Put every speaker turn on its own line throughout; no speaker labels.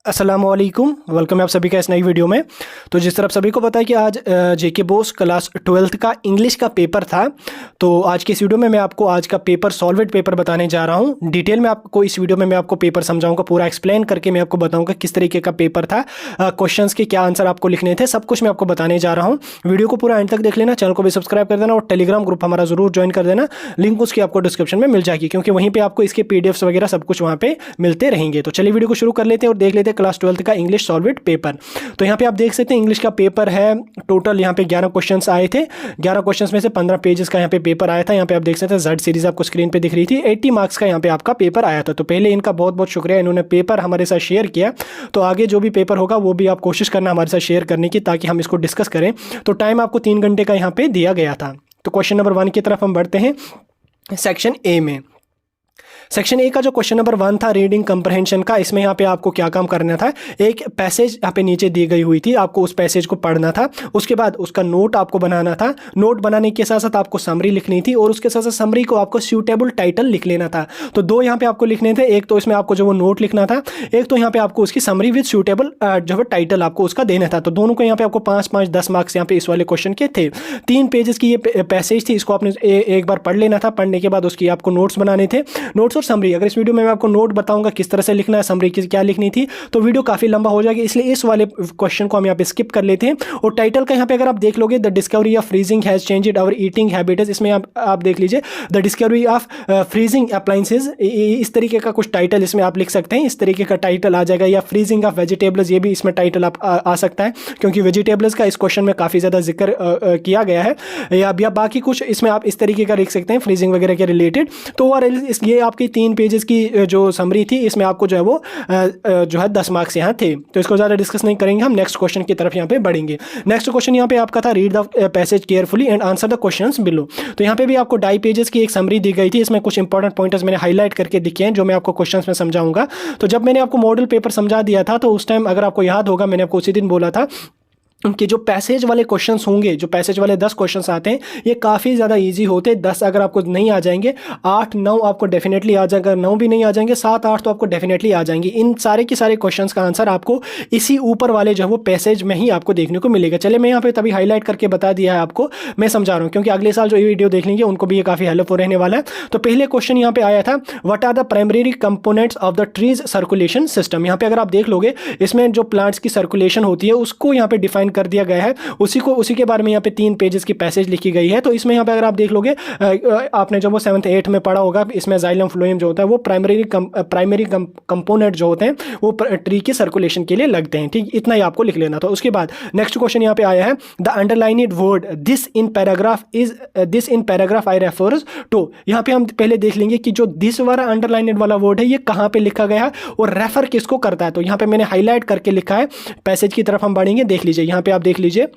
अस्सलामुअलैकुम, वेलकम है आप सभी का इस नई वीडियो में। तो जिस तरह आप सभी को पता है कि आज जेके बोस क्लास 12th का इंग्लिश का पेपर था, तो आज की इस वीडियो में मैं आपको आज का पेपर सॉल्वेड पेपर बताने जा रहा हूं। डिटेल में आपको इस वीडियो में मैं आपको पेपर समझाऊंगा, पूरा एक्सप्लेन करके मैं आपको बताऊंगा किस तरीके का पेपर था, क्वेश्चंस के क्या आंसर आपको लिखने थे, सब कुछ मैं आपको बताने जा रहा हूँ। वीडियो को पूरा एंड तक देख लेना, चैनल को भी सब्सक्राइब कर देना और टेलीग्राम ग्रुप हमारा जरूर ज्वाइन कर देना। लिंक उसकी आपको डिस्क्रिप्शन में मिल जाएगी, क्योंकि वहीं पर आपको इसके पीडीएफ्स वगैरह सब कुछ वहाँ पे मिलते रहेंगे। तो चलिए वीडियो को शुरू कर लेते हैं और देख लेते हैं क्लास 12th का इंग्लिश सॉल्वेड पेपर। तो यहाँ पे आप देख सकते हैं इंग्लिश का पेपर है। टोटल यहाँ पे 11 क्वेश्चंस आए थे। 11 क्वेश्चंस में से 15 पेजेस का यहाँ पे पेपर आया था। यहाँ पे आप देख सकते हैं जेड सीरीज आपको स्क्रीन पे दिख रही थी। 80 मार्क्स का यहाँ पे आपका पेपर आया था। तो पहले इनका बहुत बहुत शुक्रिया, इन्होंने पेपर हमारे साथ शेयर किया। तो आगे जो भी पेपर होगा वो भी आप कोशिश करना हमारे साथ शेयर करने की, ताकि हम इसको डिस्कस करें। तो टाइम आपको 3 घंटे का यहाँ पे दिया गया था। तो क्वेश्चन नंबर 1 की तरफ हम बढ़ते हैं सेक्शन ए में। सेक्शन ए का जो क्वेश्चन नंबर 1 था रीडिंग कंप्रहेंशन का, इसमें यहाँ पे आपको क्या काम करना था। एक पैसेज यहाँ पे नीचे दी गई हुई थी, आपको उस पैसेज को पढ़ना था। उसके बाद उसका नोट आपको बनाना था। नोट बनाने के साथ साथ आपको समरी लिखनी थी, और उसके साथ साथ समरी को आपको सूटेबल टाइटल लिख लेना था। तो 2 यहाँ पे आपको लिखने थे। एक तो इसमें आपको जो वो नोट लिखना था, एक तो यहाँ पे आपको उसकी समरी विद सूटेबल जो है टाइटल आपको उसका देना था। तो दोनों को यहाँ पे आपको 5-5 10 मार्क्स यहाँ पे इस वाले क्वेश्चन के थे। 3 पेजेस की ये पैसेज थी, इसको आपने एक बार पढ़ लेना था। पढ़ने के बाद उसकी आपको नोट्स बनाने थे। नोट्स और समरी, अगर इस वीडियो में मैं आपको नोट बताऊंगा किस तरह से लिखना है, समरी क्या लिखनी थी, तो वीडियो काफी लंबा हो जाएगा, इसलिए इस वाले क्वेश्चन को हम यहाँ पे स्किप कर लेते हैं। और टाइटल का यहाँ पे अगर आप देख लोगे, the discovery of freezing has changed our eating habits, इसमें आप देख लीजिए the discovery of freezing appliances, इस तरीके का कुछ टाइटल इसमें आप लिख सकते हैं। इस तरीके का टाइटल आ जाएगा, या फ्रीजिंग ऑफ वेजिटेबल्स, ये भी इसमें टाइटल आ सकता है, क्योंकि वेजिटेबल्स का इस क्वेश्चन में काफी ज्यादा जिक्र किया गया है। या बाकी कुछ इसमें आप इस तरीके का लिख सकते हैं फ्रीजिंग वगैरह के रिलेटेड। तो ओवरऑल ये आपकी 3 पेजेस की जो समरी थी, इसमें आपको जो है वो जो है 10 मार्क्स यहाँ थे। तो इसको ज़्यादा डिस्कस नहीं करेंगे, हम नेक्स्ट क्वेश्चन की तरफ यहाँ पे बढ़ेंगे। नेक्स्ट क्वेश्चन यहाँ पे आपका था read the passage carefully and answer the questions below. तो यहाँ पे भी आपको 2.5 पेजेस की एक समरी दी गई थी। इसमें कुछ इंपॉर्टेंट पॉइंटर्स मैंने हाईलाइट करके दिखे हैं, जो मैं आपको क्वेश्चंस में समझाऊंगा। तो जब मैंने आपको मॉडल पेपर समझा दिया था, तो उस टाइम अगर आपको याद होगा, मैंने आपको उसी दिन बोला था कि जो पैसेज वाले क्वेश्चंस होंगे, जो पैसेज वाले 10 क्वेश्चंस आते हैं, ये काफ़ी ज़्यादा इजी होते हैं। 10 अगर आपको नहीं आ जाएंगे, 8-9 आपको डेफिनेटली आ जाएगा। 9 भी नहीं आ जाएंगे, 7-8 तो आपको डेफिनेटली आ जाएंगे। इन सारे के सारे क्वेश्चंस का आंसर आपको इसी ऊपर वाले जो है वो पैसेज में ही आपको देखने को मिलेगा। चलिए मैं यहाँ पे तभी हाईलाइट करके बता दिया है आपको, मैं समझा रहा हूँ, क्योंकि अगले साल जो ये वीडियो देख लेंगे उनको भी ये काफ़ी हेल्पफुल रहने वाला है। तो पहले क्वेश्चन यहाँ पे आया था, what are the primary components of the tree's circulation system. यहाँ पे अगर आप देख लोगे, इसमें जो प्लांट्स की सर्कुलेशन होती है उसको यहाँ पे डिफाइन कर दिया गया है। उसी के बारे में यहाँ पे 3 पेजेस की पैसेज लिखी गई है। तो इसमें यहाँ पे अगर आप देख लोगे, आपने जब वो 7th 8th में पढ़ा होगा, इसमें जाइलम फ्लोएम जो होता है वो प्राइमरी कंपोनेंट जो होते हैं वो ट्री की सर्कुलेशन के लिए लगते हैं। ठीक, इतना ही आपको लिख लेना था। उसके बाद नेक्स्ट क्वेश्चन यहाँ पे आया है, the underlined word this in paragraph I refers to. यहाँ पे हम पहले देख लेंगे कि जो दिस वाला अंडरलाइन्ड वाला वर्ड है, ये कहाँ पे लिखा गया है और रेफर किसको करता है। तो यहाँ पे मैंने हाईलाइट करके लिखा है। पैसेज की तरफ हम बढ़ेंगे, देख लीजिए, यहाँ पे आप देख लीजिए,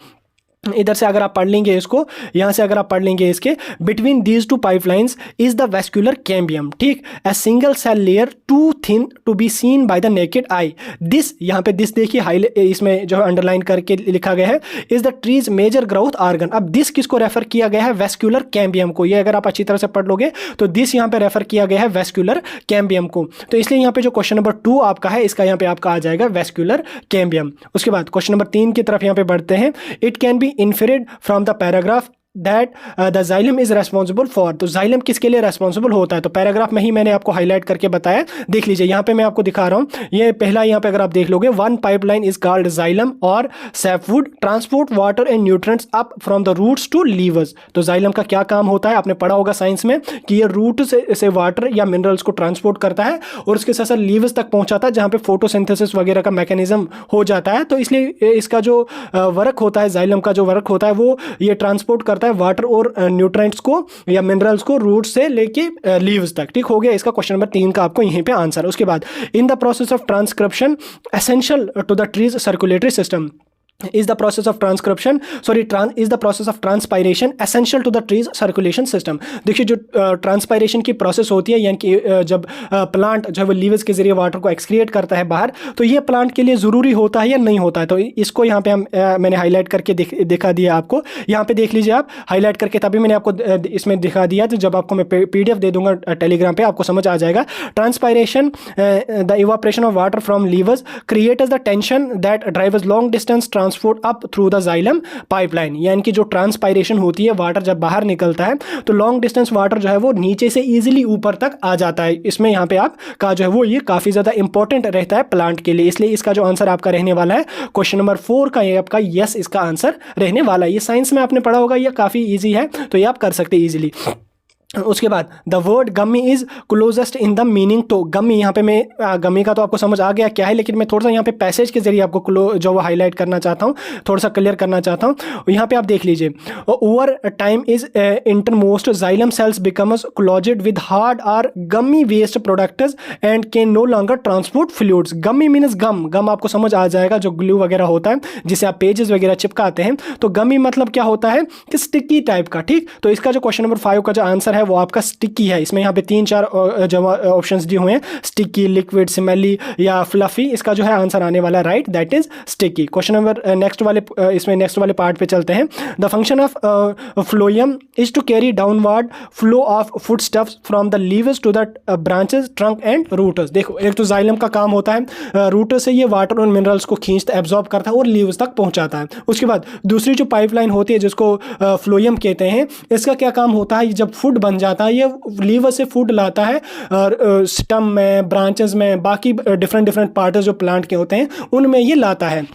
इधर से अगर आप पढ़ लेंगे इसको, यहाँ से अगर आप पढ़ लेंगे इसके, between these 2 pipelines is the vascular cambium. ठीक, a single cell layer too thin to be seen by the naked eye. This, यहाँ पे दिस देखिए, इसमें जो अंडरलाइन करके लिखा गया है, is the tree's major growth organ. अब दिस किसको रेफर किया गया है, वेस्क्यूलर कैम्बियम को। ये अगर आप अच्छी तरह से पढ़ लोगे तो दिस यहाँ पे रेफर किया गया है वेस्क्यूलर कैम्बियम को। तो इसलिए यहाँ पे जो क्वेश्चन नंबर 2 आपका है, इसका यहाँ पे आपका आ जाएगा वेस्क्यूलर कैम्बियम। उसके बाद क्वेश्चन नंबर 3 की तरफ यहाँ पे बढ़ते हैं। It can be inferred from the paragraph that the xylem is responsible for. तो जाइलम किसके लिए रेस्पॉन्सिबल होता है, तो पैराग्राफ में ही मैंने आपको हाईलाइट करके बताया। देख लीजिए, यहाँ पे मैं आपको दिखा रहा हूँ, ये पहला यहाँ पे अगर आप देख लोगे, 1 पाइपलाइन इज कॉल्ड जाइलम और sapwood transport water and nutrients up from the roots to leaves. तो जाइलम का क्या काम होता है, आपने पढ़ा होगा साइंस में कि ये रूट से वाटर या मिनरल्स को ट्रांसपोर्ट करता है और उसके साथ साथ लीवर्स तक पहुंचाता है, जहाँ पे फोटोसिंथेसिस वगैरह का मैकेनिज्म हो जाता है। तो इसलिए इसका जो वर्क होता है, जाइलम का जो वर्क होता है, वो ये ट्रांसपोर्ट करता है वाटर और न्यूट्रिएंट्स को या मिनरल्स को रूट से लेके लीव्स तक। ठीक हो गया, इसका क्वेश्चन नंबर 3 का आपको यहीं पे आंसर। उसके बाद in the process of transcription essential to the tree's circulatory system. is the process of transcription is the process of transpiration essential to the trees circulation system। देखिए जो ट्रांसपायरेशन की process होती है, यानी कि जब प्लांट जो है लीव्स के जरिए वाटर को एक्सक्रिएट करता है बाहर, तो ये प्लांट के लिए ज़रूरी होता है या नहीं होता है। तो इसको यहाँ पे मैंने हाईलाइट करके दिखा दिया आपको, यहाँ पे देख लीजिए आप हाईलाइट करके, तभी मैंने आपको इसमें दिखा दिया। तो जब आपको मैं PDF दे दूंगा टेलीग्राम पे, आपको समझ आ जाएगा। Transpiration the evaporation of water from leaves creates the tension that drives long distance transport up through the xylem pipeline. यानी कि जो ट्रांसपायरेशन होती है, वाटर जब बाहर निकलता है तो लॉन्ग डिस्टेंस वाटर जो है वो नीचे से इजीली ऊपर तक आ जाता है। इसमें यहाँ पे आप का जो है वो ये काफ़ी ज़्यादा इंपॉर्टेंट रहता है प्लांट के लिए, इसलिए इसका जो आंसर आपका रहने वाला है क्वेश्चन नंबर 4 का, ये आपका यस इसका आंसर रहने वाला है। ये साइंस में आपने पढ़ा होगा, ये काफ़ी ईजी है, तो ये आप कर सकते हैं ईजिली। उसके बाद the word gummy is closest in the meaning. तो गम्मी, यहाँ पे मैं गम्मी का तो आपको समझ आ गया क्या है, लेकिन मैं थोड़ा सा यहाँ पे पैसेज के जरिए आपको जो वो हाईलाइट करना चाहता हूँ, थोड़ा सा क्लियर करना चाहता हूँ। यहाँ पे आप देख लीजिए, over time is innermost xylem cells becomes closed with hard or gummy waste products and can no longer transport fluids. Gummy means gum आपको समझ आ जाएगा, जो ग्लू वगैरह होता है जिसे आप पेजेस वगैरह चिपकाते हैं। तो गम्मी मतलब क्या होता है कि स्टिकी टाइप का, ठीक। तो इसका जो क्वेश्चन नंबर 5 का जो आंसर है वो आपका स्टिकी है। इसमें यहाँ पे 3-4 ऑप्शंस दिए हुए हैं, स्टिकी, लिक्विड, स्मेली या फ्लफी। इसका जो है आंसर आने वाला है right, that is sticky. Question number next वाले पार्ट पे चलते हैं। The function of phloem is to carry downward flow of foodstuffs from the leaves to the branches, trunk and roots. देखो, एक तो जाइलम का काम होता है रूट से ये वाटर और मिनरल्स को खींचता, एब्जॉर्ब करता है और लीव्स तक पहुंचाता है। उसके बाद दूसरी जो पाइपलाइन होती है जिसको फ्लोएम कहते हैं, इसका क्या काम होता है, जब फूड बन जाता है ये लीवर से फूड लाता है और स्टम में, ब्रांचेस में, बाकी डिफरेंट पार्ट्स जो प्लांट के होते हैं उनमें ये लाता है।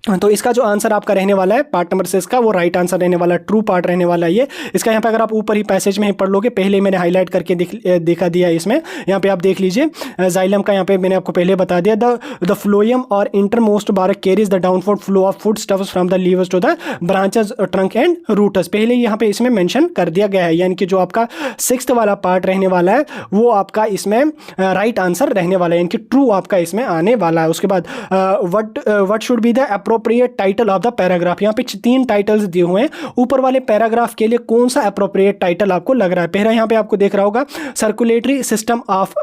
तो इसका जो आंसर आपका रहने वाला है पार्ट नंबर 6 का, वो राइट आंसर रहने वाला है, ट्रू पार्ट रहने वाला है ये। इसका यहाँ पे अगर आप ऊपर ही पैसेज में ही पढ़ लोगे, पहले मैंने हाईलाइट करके दिखा दिया है इसमें, यहाँ पे आप देख लीजिए जाइलम का, यहाँ पे मैंने आपको पहले बता दिया, द फ्लोएम और innermost bark carries the downfall flow of food stuffs from the leaves to the branches, trunk and roots. पहले यहाँ पे इसमें मेंशन कर दिया गया है, यानी कि जो आपका 6th वाला पार्ट रहने वाला है वो आपका इसमें राइट आंसर रहने वाला है, यानी कि ट्रू आपका इसमें आने वाला है। उसके बाद what should be the appropriate title of the paragraph. यहाँ पे 3 टाइटल्स दिए हुए हैं, ऊपर वाले पैराग्राफ के लिए कौन सा अप्रोप्रिएट टाइटल आपको लग रहा है। पहला यहाँ पे आपको देख रहा होगा सर्कुलेटरी सिस्टम ऑफ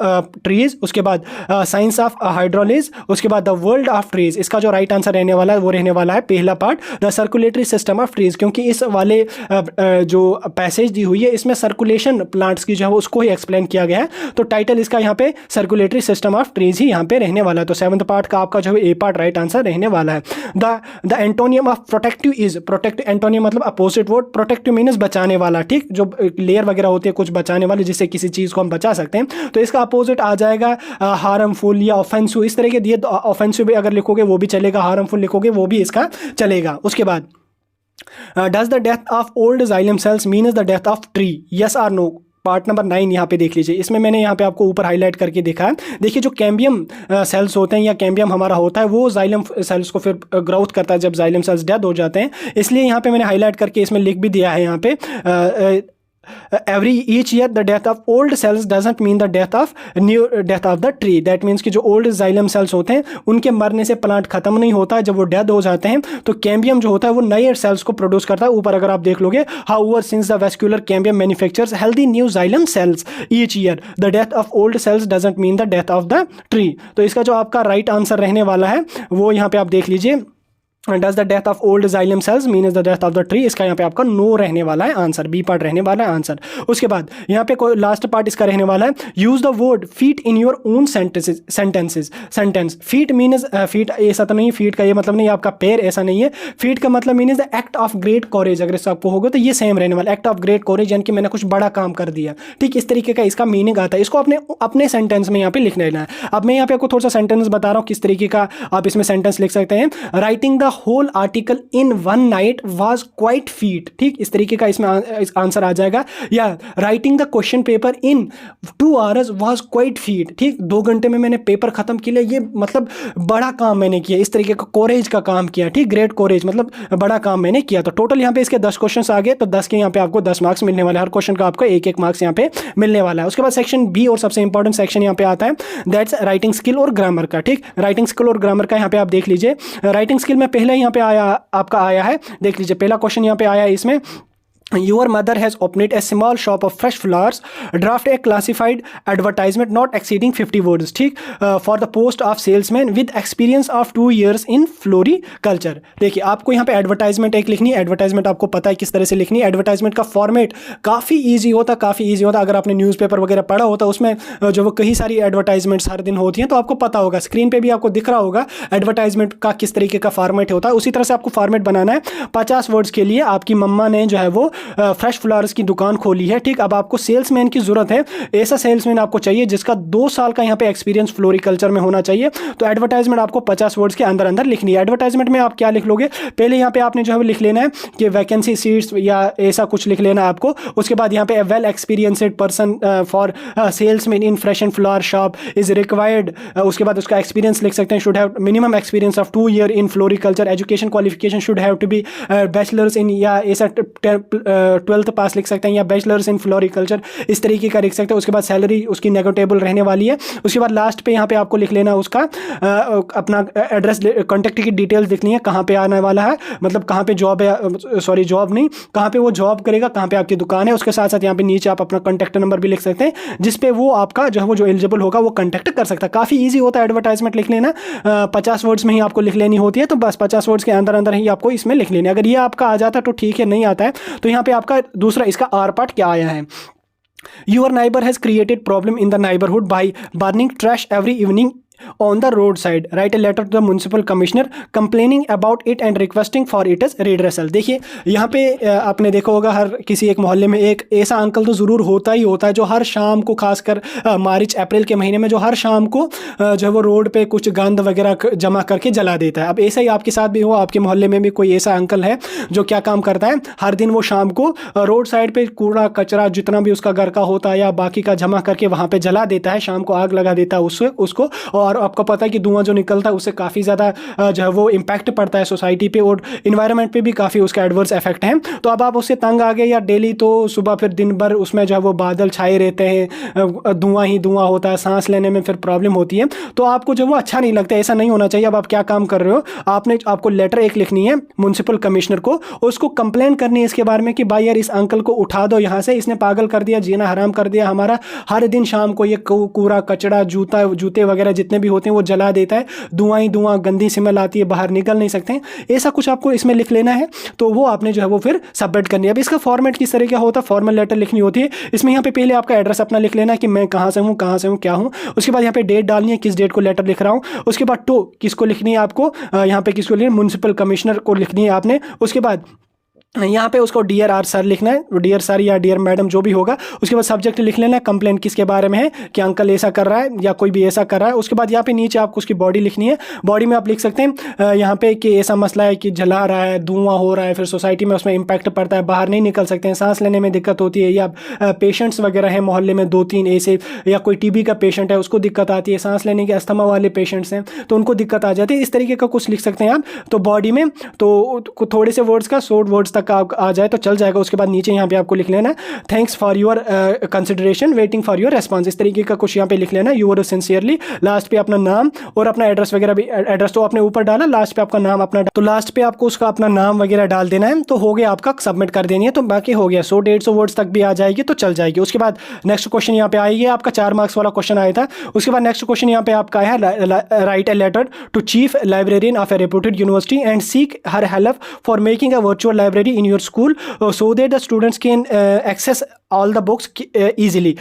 ट्रीज, उसके बाद साइंस ऑफ हाइड्रोलिज, उसके बाद द वर्ल्ड ऑफ ट्रीज। इसका जो राइट आंसर रहने वाला है वो रहने वाला है पहला part, the circulatory system of trees, क्योंकि इस वाले जो पैसेज दी हुई है इसमें सर्कुलेशन प्लांट्स की जो है उसको ही एक्सप्लेन किया गया है। तो टाइटल इसका यहाँ पे सर्कुलेटरी सिस्टम ऑफ ट्रीज ही यहाँ पे रहने वाला है। तो 7th पार्ट का आपका जो है ए पार्ट राइट आंसर रहने वाला है। The antonym of protective is, protective antonym मतलब अपोजिट वर्ड, प्रोटेक्टिव मीन्स बचाने वाला, ठीक। जो लेयर वगैरह होती है कुछ बचाने वाले, जिससे किसी चीज़ को हम बचा सकते हैं, तो इसका अपोजिट आ जाएगा हार्मफुल या ऑफेंसिव। इस तरह के दिए, ऑफेंसिव भी अगर लिखोगे वो भी चलेगा, हार्मफुल लिखोगे वो भी इसका चलेगा। उसके बाद does the death of old xylem sales means the death of tree, yes और नो। पार्ट नंबर 9 यहाँ पे देख लीजिए, इसमें मैंने यहाँ पे आपको ऊपर हाईलाइट करके देखा है। देखिए जो कैम्बियम सेल्स होते हैं या कैम्बियम हमारा होता है वो जाइलम सेल्स को फिर ग्रोथ करता है जब जाइलम सेल्स डेथ हो जाते हैं, इसलिए यहाँ पे मैंने हाईलाइट करके इसमें लिख भी दिया है यहाँ पे each year the death of old cells doesn't mean the death of the tree। that means कि जो old xylem cells होते हैं उनके मरने से प्लांट खत्म नहीं होता है, जब वो डेथ हो जाते हैं तो कैम्बियम जो होता है वो नए सेल्स को प्रोड्यूस करता है। ऊपर अगर आप देख लोगे, however since the vascular cambium manufactures healthy new xylem cells each year the death of old cells doesn't mean the death of the tree। तो इसका जो आपका राइट आंसर रहने वाला है वो यहाँ पे आप देख लीजिए, does the death of old xylem sales means the death of the tree. इसका यहाँ पे आपका नो रहने वाला है आंसर, बी पार्ट रहने वाला है आंसर। उसके बाद यहाँ पे कोई लास्ट पार्ट इसका रहने वाला है, use the word feet in your own sentence. Feet means feet ऐसा तो नहीं, फीट का ये मतलब नहीं आपका पैर, ऐसा नहीं है। फीट का मतलब means the act of great courage, अगर इसको आपको होगा तो ये सेम रहने वाला, एक्ट ऑफ ग्रेट कॉरेज, यानी कि मैंने कुछ बड़ा काम कर दिया, ठीक। इस तरीके का इसका मीनिंग आता है, इसको अपने सेंटेंस में यहाँ पे लिख लेना है। अब मैं यहाँ पे आपको थोड़ा सा सेंटेंस बता रहा हूँ किस तरीके का आप इसमें सेंटेंस लिख सकते हैं। Writing the whole article in 1 night was quite feat, ठीक। इस तरीके का इसमें आंसर आ जाएगा। या writing the question paper in 2 hours was quite feat, ठीक। 2 घंटे में मैंने पेपर खत्म किया, ये मतलब बड़ा काम मैंने किया, इस तरीके का कोरेज का काम किया, ठीक। ग्रेट कोरेज मतलब बड़ा काम मैंने किया। तो टोटल यहाँ पे इसके 10 क्वेश्चन आ गए, तो 10 के यहाँ पे आपको 10 मार्क्स मिलने वाले, हर क्वेश्चन का आपको 1-1 मार्क्स यहाँ पे मिलने वाला है। उसके बाद सेक्शन बी और सबसे इंपॉर्टेंट सेक्शन यहाँ पे आता है, दैट्स राइटिंग स्किल और ग्रामर का, ठीक। राइटिंग स्किल और ग्रामर का यहाँ पे आप देख लीजिए। राइटिंग स्किल में पहले यहाँ पे आपका आया है, देख लीजिए पहला क्वेश्चन यहाँ पे आया है इसमें, Your mother has opened a small shop of fresh flowers. Draft a classified advertisement not exceeding 50 words. ठीक, for the post of salesman with experience of 2 years in floriculture. देखिए आपको यहाँ पे एडवर्टाइजमेंट एक लिखनी है। एडवर्टाइजमेंट आपको पता है किस तरह से लिखनी है। एडवर्टाइजमेंट का फॉर्मेट काफ़ी ईजी होता। अगर आपने न्यूज़पेपर वगैरह पढ़ा होता उसमें जो वो कई सारी एडवर्टाइजमेंट्स हर दिन होती हैं तो आपको पता होगा, स्क्रीन पर भी आपको दिख रहा होगा एडवर्टाइजमेंट का किस तरीके का फॉर्मेट होता है। उसी तरह से आपको फॉर्मेट बनाना है। 50 वर्ड्स के लिए आपकी मम्मा ने जो है वो फ्रेश फ्लावर्स की दुकान खोली है। ठीक, अब आपको सेल्समैन की जरूरत है। ऐसा सेल्समैन आपको चाहिए जिसका 2 साल का यहाँ पे एक्सपीरियंस फ्लोरिकल्चर में होना चाहिए। तो एडवर्टाइजमेंट आपको 50 वर्ड्स के अंदर अंदर लिखनी है। एडवर्टाइजमेंट में आप क्या लिख लोगे, पहले यहाँ पे आपने जो है लिख लेना है कि वैकेंसी सीट्स या ऐसा कुछ लिख लेना है आपको। उसके बाद यहाँ पे well experienced person for salesman in fresh and flower shop is required. उसके बाद उसका एक्सपीरियंस लिख सकते हैं, should have minimum experience of 2 year in floriculture. Education qualification should have to be bachelors in, या ऐसा 12th पास लिख सकते हैं, या बैचलर्स इन फ्लोरिकल्चर, इस तरीके का लिख सकते हैं। उसके बाद सैलरी उसकी नेगोटिएबल रहने वाली है। उसके बाद लास्ट पे यहाँ पे आपको लिख लेना उसका अपना एड्रेस, कॉन्टैक्ट की डिटेल्स लिखनी है, कहाँ पे आने वाला है, मतलब कहाँ पे जॉब है, सॉरी जॉब नहीं, कहाँ पे वो जॉब करेगा, कहाँ पे आपकी दुकान है। उसके साथ साथ यहाँ पे नीचे आप अपना कॉन्टैक्ट नंबर भी लिख सकते हैं जिसपे वो आपका जो एलिजिबल होगा वो कॉन्टैक्ट कर सकता है। काफ़ी ईजी होता है एडवर्टाइजमेंट लिख लेना। 50 वर्ड्स में ही आपको लिख लेनी होती है, तो बस 50 वर्ड्स के अंदर अंदर ही आपको इसमें लिख लेनी है। अगर ये आपका आ जाता है तो ठीक है, नहीं आता है तो यहाँ पे आपका दूसरा इसका आर पार्ट क्या आया है, Your neighbor has created problem in the neighborhood by burning trash every evening on the roadside. Write a letter to the municipal commissioner complaining about it and requesting for its redressal. देखिए यहाँ पे आपने देखा होगा हर किसी एक मोहल्ले में एक ऐसा अंकल तो ज़रूर होता ही होता है जो हर शाम को, खासकर मार्च अप्रैल के महीने में, जो हर शाम को जो है वो रोड पे कुछ गंद वगैरह जमा करके जला देता है। अब ऐसा ही आपके साथ भी हो, आपके मोहल्ले में भी कोई ऐसा अंकल है जो क्या काम करता है, हर दिन वो शाम को रोड साइड पर कूड़ा कचरा जितना भी उसका घर का होता है या बाकी का जमा करके वहाँ पर जला देता है, शाम को आग लगा देता है उसको। और आपको पता है कि धुआं जो निकलता है उससे काफ़ी ज़्यादा जो है वो इम्पैक्ट पड़ता है सोसाइटी पे और इन्वायरमेंट पे भी काफ़ी उसका एडवर्स इफेक्ट है। तो अब आप उससे तंग आ गए, या डेली तो सुबह फिर दिन भर उसमें जो है वो बादल छाए रहते हैं, धुआं ही धुआं होता है, सांस लेने में फिर प्रॉब्लम होती है, तो आपको जो वो अच्छा नहीं लगता। ऐसा नहीं होना चाहिए। अब आप क्या काम कर रहे हो, आपको लेटर एक लिखनी है म्युनिसिपल कमिश्नर को, उसको कंप्लेन करनी है इसके बारे में कि भाई यार इस अंकल को उठा दो यहाँ से, इसने पागल कर दिया, जीना हराम कर दिया हमारा। हर दिन शाम को ये कूड़ा कचड़ा जूते वगैरह जितने भी होते हैं वो जला देता है, धुआं ही धुआं, गंदी स्मेल आती है, बाहर निकल नहीं सकते हैं। ऐसा कुछ आपको इसमें लिख लेना है, तो वो आपने जो है वो फिर सबमिट करनी है। अब इसका फॉर्मेट किस तरह का होता है, फॉर्मल लेटर लिखनी होती है। इसमें यहाँ पे पहले आपका एड्रेस अपना लिख लेना कि मैं कहाँ से हूँ क्या हूँ। उसके बाद यहाँ पे डेट डालनी है, किस डेट को लेटर लिख रहा हूँ। उसके बाद टू किसको लिखनी है आपको, यहाँ पे किसको लिखनी है, म्युनिसिपल कमिश्नर को लिखनी है आपने। उसके बाद यहाँ पे उसको डियर आर सर लिखना है, डियर सर या डियर मैडम जो भी होगा। उसके बाद सब्जेक्ट लिख लेना है, कंप्लेन किसके बारे में है कि अंकल ऐसा कर रहा है या कोई भी ऐसा कर रहा है। उसके बाद यहाँ पे नीचे आपको उसकी बॉडी लिखनी है। बॉडी में आप लिख सकते हैं यहाँ पे कि ऐसा मसला है कि जला रहा है, धुआं हो रहा है, फिर सोसाइटी में उसमें इंपैक्ट पड़ता है, बाहर नहीं निकल सकते हैं, सांस लेने में दिक्कत होती है, या पेशेंट्स वगैरह हैं मोहल्ले में 2-3 ऐसे, या कोई टीबी का पेशेंट है उसको दिक्कत आती है, सांस लेने के अस्थमा वाले पेशेंट्स हैं तो उनको दिक्कत आ जाती है। इस तरीके का कुछ लिख सकते हैं आप तो बॉडी में, तो थोड़े से वर्ड्स का, शॉर्ट वर्ड्स तक आ जाए तो चल जाएगा। उसके बाद नीचे यहाँ पे आपको लिख लेना thanks for your consideration, waiting for your response, इस तरीके का कुछ यहाँ पे लिख लेना, योर सिंसियरली। लास्ट पे अपना नाम और अपना एड्रेस वगैरह भी, एड्रेस तो आपने ऊपर डाला, लास्ट पे आपका नाम अपना, तो लास्ट पे आपको उसका अपना नाम वगैरह डाल देना है। तो हो गया आपका, सबमिट कर देनी है, तो बाकी हो गया। 100-150 वर्ड्स तक भी आ जाएगी तो चल जाएगी। उसके बाद नेक्स्ट क्वेश्चन यहाँ पे आएगी, आपका 4 मार्क्स वाला क्वेश्चन आया था। उसके बाद नेक्स्ट क्वेश्चन यहाँ पे आपका है, write a letter to chief librarian of a reputed university and seek her help for making a virtual library in your school so that the students can access all the books easily।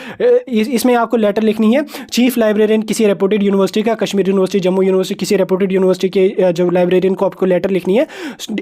इसमें आपको letter लिखनी है chief librarian किसी reputed university का, Kashmir university, Jammu university, किसी reputed university के जो librarian को आपको लेटर लिखनी है।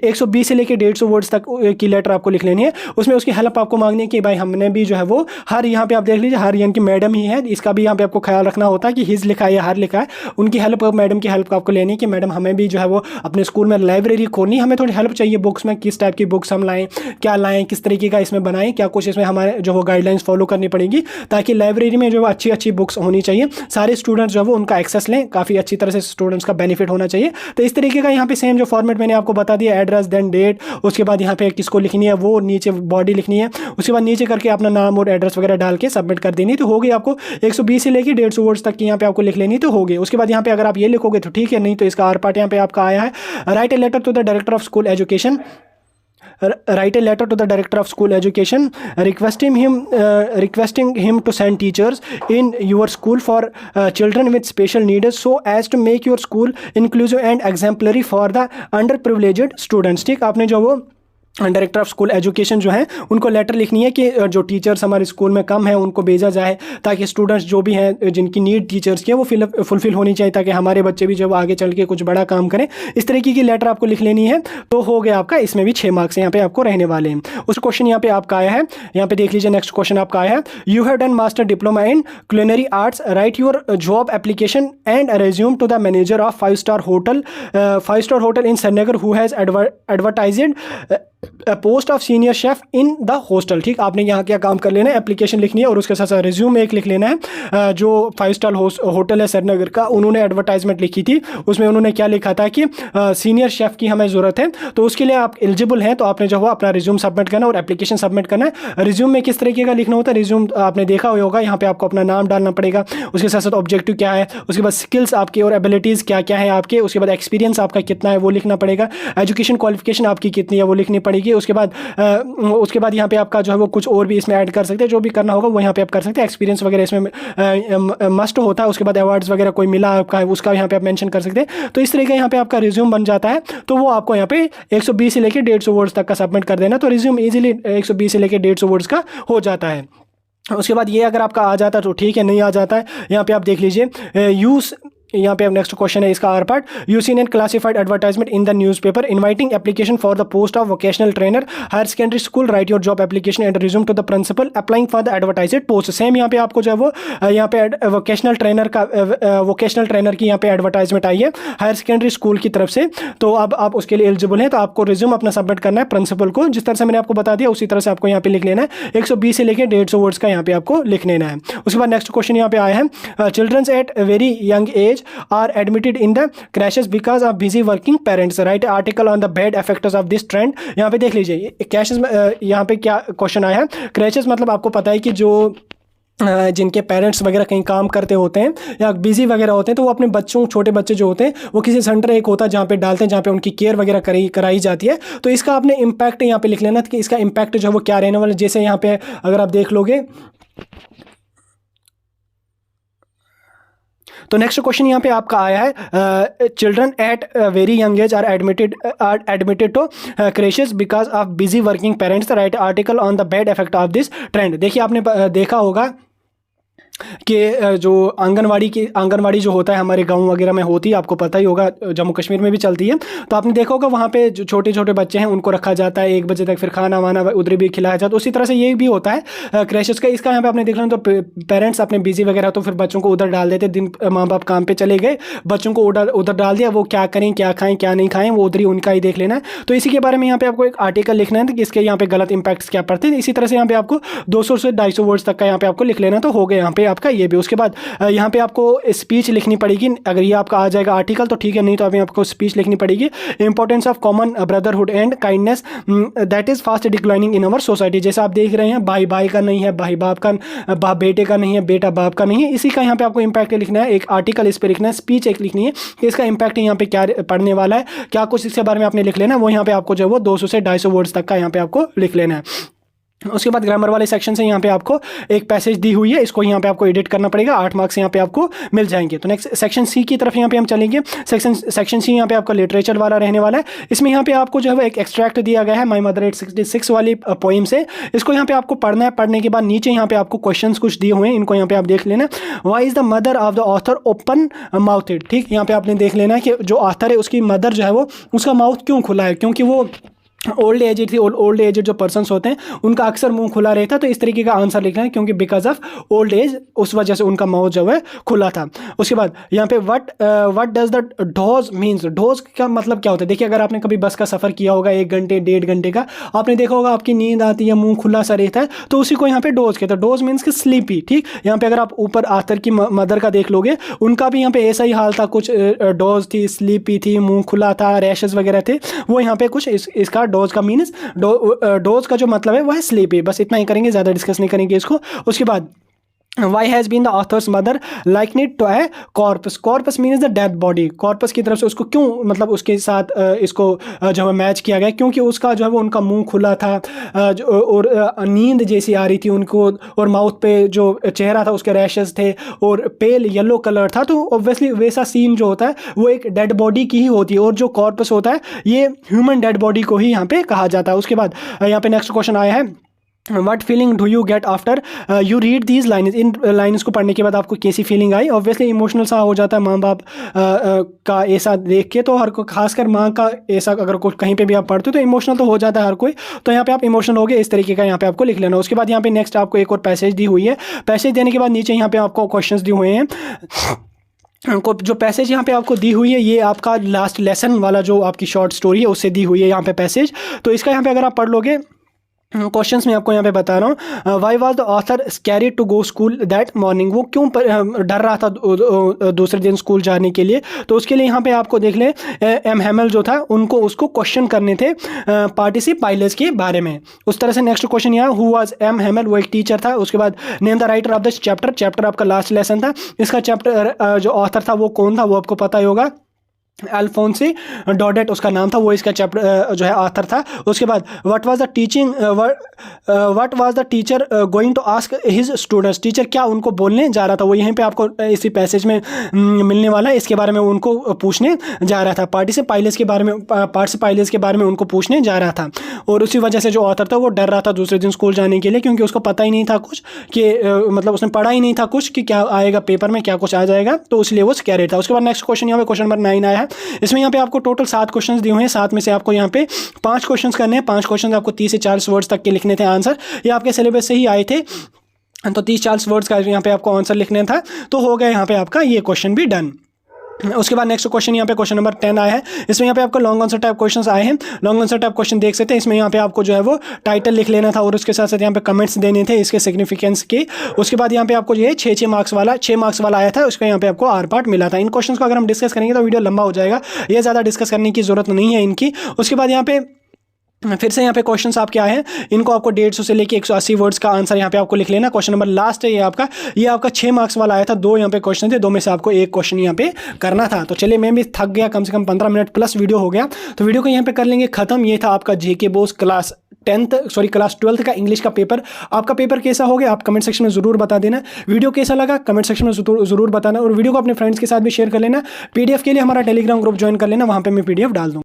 120 से लेकर 150 वर्ड्स तक की लेटर आपको लिख लेनी है। उसमें उसकी हेल्प आपको मांगनी है कि भाई हमने भी जो है वो हर, यहाँ पे आप देख लीजिए हर यानी कि मैडम ही है, इसका भी यहाँ पे आपको ख्याल रखना होता है कि हिज लिखा है या हर लिखा है, उनकी हेल्प, मैडम की हेल्प आपको लेनी है कि मैडम हमें भी जो है वो अपने स्कूल में लाइब्रेरी खोलनी, हमें थोड़ी हेल्प चाहिए बुक्स में, किस टाइप की बुक्स हम लाएँ, क्या लाएँ, किस तरीके का इसमें बनाएं, क्या कुछ इसमें हमारे जो वो गाइडलाइंस फॉलो करनी पड़ेगी, ताकि लाइब्रेरी में जो है अच्छी अच्छी बुक्स होनी चाहिए, सारे स्टूडेंट्स जो है वो उनका एक्सेस लें, काफ़ी अच्छी तरह से स्टूडेंट्स का बेनिफिट होना चाहिए। तो इस तरीके का यहाँ पे सेम जो फॉर्मेट मैंने आपको बता दिया, एड्रेस देन डेट, उसके बाद यहाँ पे किसको लिखनी है वो नीचे बॉडी लिखनी है, उसके बाद नीचे करके अपना नाम और एड्रेस वगैरह डाल के सबमिट कर देनी, तो हो गई। आपको 120 से लेकर 150 वर्ड्स तक की यहाँ पे आपको लिख लेनी तो हो गई। उसके बाद यहाँ पे अगर आप ये लिखोगे तो ठीक है, नहीं तो इसका आर पार्ट यहाँ पे आपका आया है, write a letter to the director of school education, write a letter to the director of school education requesting him to send teachers in your school for children with special needs so as to make your school inclusive and exemplary for the underprivileged students। ठीक, आपने जो वो director of school education जो है उनको letter लिखनी है कि जो टीचर्स हमारे स्कूल में कम है उनको भेजा जाए, ताकि स्टूडेंट्स जो भी हैं जिनकी नीड टीचर्स की है वो फुलफिल होनी चाहिए, ताकि हमारे बच्चे भी जब आगे चल के कुछ बड़ा काम करें। इस तरीके की लेटर आपको लिख लेनी है, तो हो गया आपका। इसमें भी 6 मार्क्स यहाँ पे आपको रहने वाले हैं। उस क्वेश्चन यहाँ पे आपका आया है, यहाँ पे देख लीजिए, नेक्स्ट क्वेश्चन आपका आया है, you have done master diploma in culinary arts, write your job application and resume to the manager of 5-star hotel in Srinagar who has advertised post of senior chef in the hostel. ठीक, आपने यहाँ क्या काम कर लेना है, application लिखनी है और उसके साथ साथ रिज्यूम एक लिख लेना है। जो 5-star होटल है श्रीनगर का, उन्होंने एडवर्टाइजमेंट लिखी थी, उसमें उन्होंने क्या लिखा था कि सीनियर शेफ की हमें ज़रूरत है, तो उसके लिए आप एलिजिबल हैं, तो आपने जो है अपना रिज्यूम सबमिट करना और एप्लीकेशन सबमिट करना है। रिज्यूम में किस तरीके का लिखना होता है, रिज्यूम आपने देखा होगा, यहाँ पे आपको अपना नाम डालना पड़ेगा, उसके साथ साथ ऑब्जेक्टिव क्या है, उसके बाद स्किल्स आपके और एबिलिटीज़ क्या क्या है आपके, उसके बाद एक्सपीरियंस आपका कितना है वो लिखना पड़ेगा, एजुकेशन क्वालिफिकेशन आपकी कितनी है वो लिखनी पड़ेगी। उसके बाद यहाँ पे आपका जो है वो कुछ और भी इसमें ऐड कर सकते हैं, जो भी करना होगा वो यहाँ पे आप कर सकते हैं। एक्सपीरियंस वगैरह इसमें मस्ट होता है। उसके बाद अवार्ड्स वगैरह कोई मिला आपका है उसका यहाँ पे आप मेंशन कर सकते हैं। तो इस तरीके यहाँ पे आपका रिज्यूम बन जाता है, तो वो आपको यहाँ पे 120 से लेकर 150 वर्ड्स तक का सबमिट कर देना, तो रिज्यूम इजीली 120 से लेकर 150 वर्ड्स का हो जाता है। उसके बाद ये अगर आपका आ जाता है तो ठीक है, नहीं आ जाता है यहाँ पे आप देख लीजिए, यूज़ यहाँ पे अब नेक्स्ट क्वेश्चन है इसका or part, you seen and classified advertisement in the newspaper inviting application for the post of vocational trainer higher secondary school, write your job application and resume to the principal applying for the advertised post. Same यहाँ पे आपको जो है वो यहाँ पे vocational trainer की यहाँ पे एडवर्टाइजमेंट आई है हायर सेकेंडरी स्कूल की तरफ से, तो अब आप उसके लिए एलिजिबल हैं, तो आपको रिज्यूम अपना सबमिट करना है प्रिंसिपल को, जिस तरह से मैंने आपको बता दिया उसी तरह से आपको यहाँ पे लिख लेना है। 120 से लेकर 150 वर्ड्स का यहाँ पे आपको लिख लेना है। उसके बाद नेक्स्ट क्वेश्चन यहाँ पे आया है, childrens at very young age are admitted in the crashes because of busy working parents, write article on the bad effects of this trend। यहाँ पे देख लीजिए crashes में यहाँ पे क्या क्वेश्चन आया है। crashes मतलब आपको पता है कि जो जिनके पेरेंट्स वगैरह कहीं काम करते होते हैं या बिजी वगैरह होते हैं, तो वो अपने बच्चों, छोटे बच्चे जो होते हैं वो किसी सेंटर एक होता है जहाँ पे डालते हैं, जहाँ पे उनकी केयर वगैरह कराई जाती है। तो इसका आपने इम्पैक्ट यहाँ पे लिख लेना कि इसका इम्पैक्ट जो है वो क्या रहने वाला है। जैसे यहाँ पे अगर आप देख लोगे तो नेक्स्ट क्वेश्चन यहाँ पे आपका आया है, children at very young age are admitted to crashes because of busy working parents, write article on the bad effect of this trend. देखिए आपने देखा होगा कि जो आंगनवाड़ी जो होता है हमारे गांव वगैरह में होती है, आपको पता ही होगा, जम्मू कश्मीर में भी चलती है, तो आपने देखा होगा वहाँ पे जो छोटे छोटे बच्चे हैं उनको रखा जाता है 1 बजे तक, फिर खाना वाना उधर भी खिलाया जाता है। उसी तरह से ये भी होता है क्रैशेस का। इसका यहाँ पे आपने देख लें तो पेरेंट्स अपने बिजी वगैरह तो फिर बच्चों को उधर डाल देते, दिन माँ बाप काम पर चले गए, बच्चों को उधर डाल दिया, वो क्या करें, क्या खाएँ क्या नहीं खाएँ, वो उधर ही उनका ही देख लेना है। तो इसी के बारे में यहाँ पे आपको एक आर्टिकल लिखना है कि इसके यहाँ पे गलत इंपैक्ट्स क्या पड़ते हैं। इसी तरह से यहाँ पे आपको 200 से 250 वर्ड्स तक का यहाँ पे आपको लिख लेना, तो हो गया यहाँ पे आपका ये भी। उसके बाद यहाँ पे आपको स्पीच लिखनी पड़ेगी, अगर ये आपका आ जाएगा आर्टिकल तो ठीक है, नहीं तो अभी आपको स्पीच लिखनी पड़ेगी। Importance of common brotherhood and kindness that is fast declining in our society. जैसे आप देख रहे हैं भाई भाई का नहीं है, भाई बाप का, बाप बेटे का नहीं है, बेटा बाप का नहीं है, इसी का यहाँ पे आपको इंपैक्ट लिखना है। एक आर्टिकल इस पर लिखना है, स्पीच एक लिखनी है कि इसका इंपैक्ट यहाँ पे क्या पढ़ने वाला है, क्या कुछ इसके बारे में आपने लिख लेना, वो यहाँ पे आपको जो है वो 200 से 250 वर्ड्स तक का यहाँ पे आपको लिख लेना है। उसके बाद ग्रामर वाले सेक्शन से यहाँ पे आपको एक पैसेज दी हुई है, इसको यहाँ पे आपको एडिट करना पड़ेगा, 8 मार्क्स यहाँ पे आपको मिल जाएंगे। तो नेक्स्ट सेक्शन सी की तरफ यहाँ पे हम चलेंगे। सेक्शन सी यहाँ पे आपका लिटरेचर वाला रहने वाला है। इसमें यहाँ पे आपको जो है एक एक्सट्रैक्ट दिया गया है माई मदर 866 वाली पोइम से, इसको यहाँ पे आपको पढ़ना है। पढ़ने के बाद नीचे यहाँ पे आपको क्वेश्चन कुछ दिए हुए हैं, इनको यहाँ पे आप देख लेना। Why is the mother of the author open mouthed, ठीक, यहाँ पे आपने देख लेना है कि जो ऑथर है उसकी मदर जो है वो, उसका माउथ क्यों खुला है, क्योंकि वो ओल्ड एजेड थी, ओल्ड एजेड जो पर्सन्स होते हैं उनका अक्सर मुंह खुला रहता, तो इस तरीके का आंसर लिखना है, क्योंकि बिकॉज ऑफ ओल्ड एज उस वजह से उनका माउथ जो है खुला था। उसके बाद यहाँ पे what does the dose means, dose का मतलब क्या होता है। देखिए, अगर आपने कभी बस का सफ़र किया होगा 1 घंटे 1.5 घंटे का, आपने देखा होगा आपकी नींद आती है, मुंह खुला सा रहता है, तो उसी को यहाँ पे डोज कहते हैं। डोज मीन्स कि स्लीपी। ठीक, यहाँ पे अगर आप ऊपर आतर की मदर का देख लोगे, उनका भी यहाँ पे ऐसा ही हाल था, कुछ डोज थी, स्लीपी थी, मुंह खुला था, रैशेस वगैरह थे, वो यहाँ पे कुछ इसका डोज का मीन्स, डोज का जो मतलब है वो है स्लीपी। बस इतना ही करेंगे, ज़्यादा डिस्कस नहीं करेंगे इसको। उसके बाद why has been the author's mother likened to a corpus. Corpus means the dead body. Corpus की तरफ से उसको क्यों, मतलब उसके साथ इसको जो है मैच किया गया, क्योंकि उसका जो है वो उनका मुंह खुला था, और नींद जैसी आ रही थी उनको, और माउथ पे जो चेहरा था उसके रैशेस थे, और पेल येलो कलर था। तो ऑब्वियसली वैसा सीन जो होता है वो एक डेड बॉडी की ही होती है, और जो कॉर्पस होता है ये ह्यूमन डेड बॉडी को ही यहाँ पे कहा जाता है। उसके बाद यहाँ पे नेक्स्ट क्वेश्चन आया है, what feeling do you get after you read these lines. In lines को पढ़ने के बाद आपको कैसी फीलिंग आई। ऑब्वियसली इमोशनल सा हो जाता है माँ बाप का ऐसा देख के, तो हर को, खासकर माँ का ऐसा अगर कुछ कहीं पे भी आप पढ़ते हो तो इमोशनल तो हो जाता है हर कोई, तो यहाँ पे आप इमोशनल हो गए, इस तरीके का यहाँ पे आपको लिख लेना। उसके बाद यहाँ पे नेक्स्ट आपको एक और पैसेज दी हुई है। पैसेज देने के बाद नीचे यहाँ पे आपको क्वेश्चन दिए हुए हैं। जो पैसेज यहाँ पे आपको दी हुई है ये आपका लास्ट लेसन वाला जो आपकी शॉर्ट स्टोरी है उससे दी हुई है यहाँ पे पैसेज। तो इसका यहाँ पे अगर आप पढ़ लोगे, क्वेश्चंस में आपको यहाँ पे बता रहा हूँ, why was the author scared to go school that morning. वो क्यों डर रहा था दूसरे दिन स्कूल जाने के लिए। तो उसके लिए यहाँ पे आपको देख ले, एम हैमल जो था उनको उसको क्वेश्चन करने थे पार्टिसिपाइलर्स के बारे में। उस तरह से नेक्स्ट क्वेश्चन यहाँ, हु वाज एम हैमल, वो एक टीचर था। उसके बाद name the writer of the chapter, chapter आपका लास्ट लेसन था। इसका चैप्टर जो ऑथर था वो कौन था वो आपको पता ही होगा, अल्फोंसी डॉडेट उसका नाम था, वो इसका चैप्टर जो है ऑथर था। उसके बाद what was the teacher going to ask his students. Teacher क्या उनको बोलने जा रहा था, वो यहीं पे आपको इसी पैसेज में मिलने वाला है। इसके बारे में उनको पूछने जा रहा था, पार्टिसिपाइलर्स के बारे में उनको पूछने जा रहा था। और उसी वजह से जो ऑथर था वो डर रहा था दूसरे दिन स्कूल जाने के लिए, क्योंकि उसको पता ही नहीं था कुछ कि मतलब उसने पढ़ा ही नहीं था कुछ कि क्या आएगा पेपर में, क्या कुछ आ जाएगा, तो इसलिए वो स्कैरेड था। उसके बाद नेक्स्ट क्वेश्चन यहाँ पे क्वेश्चन नंबर 9 आया है। इसमें यहाँ पे आपको टोटल 7 क्वेश्चंस दिए हुए हैं। 7 में से आपको यहाँ पे 5 क्वेश्चंस करने हैं। 5 क्वेश्चंस आपको 30 से 40 वर्ड्स तक के लिखने थे आंसर। ये आपके सिलेबस से ही आए थे, तो 30-40 वर्ड्स का यहाँ पे आपको आंसर लिखने था। तो हो गया यहाँ पे आपका ये क्वेश्चन भी डन। उसके बाद नेक्स्ट क्वेश्चन यहाँ पे क्वेश्चन नंबर 10 आया है। इसमें यहाँ पे आपको लॉन्ग आंसर टाइप क्वेश्चंस आए हैं। लॉन्ग आंसर टाइप क्वेश्चन देख सकते हैं। इसमें यहाँ पे आपको जो है वो टाइटल लिख लेना था, और उसके साथ साथ यहाँ पे कमेंट्स देने थे इसके सिग्निफिकेंस के। उसके बाद यहाँ पे आपको जो है 6 मार्क्स वाला आया था, उसका यहाँ पे आपको आर पार्ट मिला था। इन क्वेश्चन को अगर हम डिस्कस करेंगे तो वीडियो लंबा हो जाएगा, ये ज़्यादा डिस्कस करने की जरूरत नहीं है इनकी। उसके बाद यहाँ पे फिर से यहाँ पे क्वेश्चंस आपके आए हैं, इनको आपको 150 से लेके 180 वर्ड्स का आंसर यहाँ पे आपको लिख लेना। क्वेश्चन नंबर लास्ट है ये आपका 6 मार्क्स वाला आया था। 2 यहाँ पे क्वेश्चन थे, 2 में से आपको 1 क्वेश्चन यहाँ पे करना था। तो चलिए, मैं भी थक गया, कम से कम 15 मिनट प्लस वीडियो हो गया, तो वीडियो को यहाँ पे कर लेंगे खत्म। ये था आपका जेके बोस क्लास 12th का इंग्लिश का पेपर। आपका पेपर कैसा हो गया आप कमेंट सेक्शन में ज़रूर बता देना। वीडियो कैसा लगा कमेंट सेक्शन में ज़रूर बताना, और वीडियो को अपने फ्रेंड्स के साथ भी शेयर कर लेना। PDF के लिए हमारा टेलीग्राम ग्रुप ज्वाइन कर लेना, वहाँ पर मैं PDF डाल दूँगा।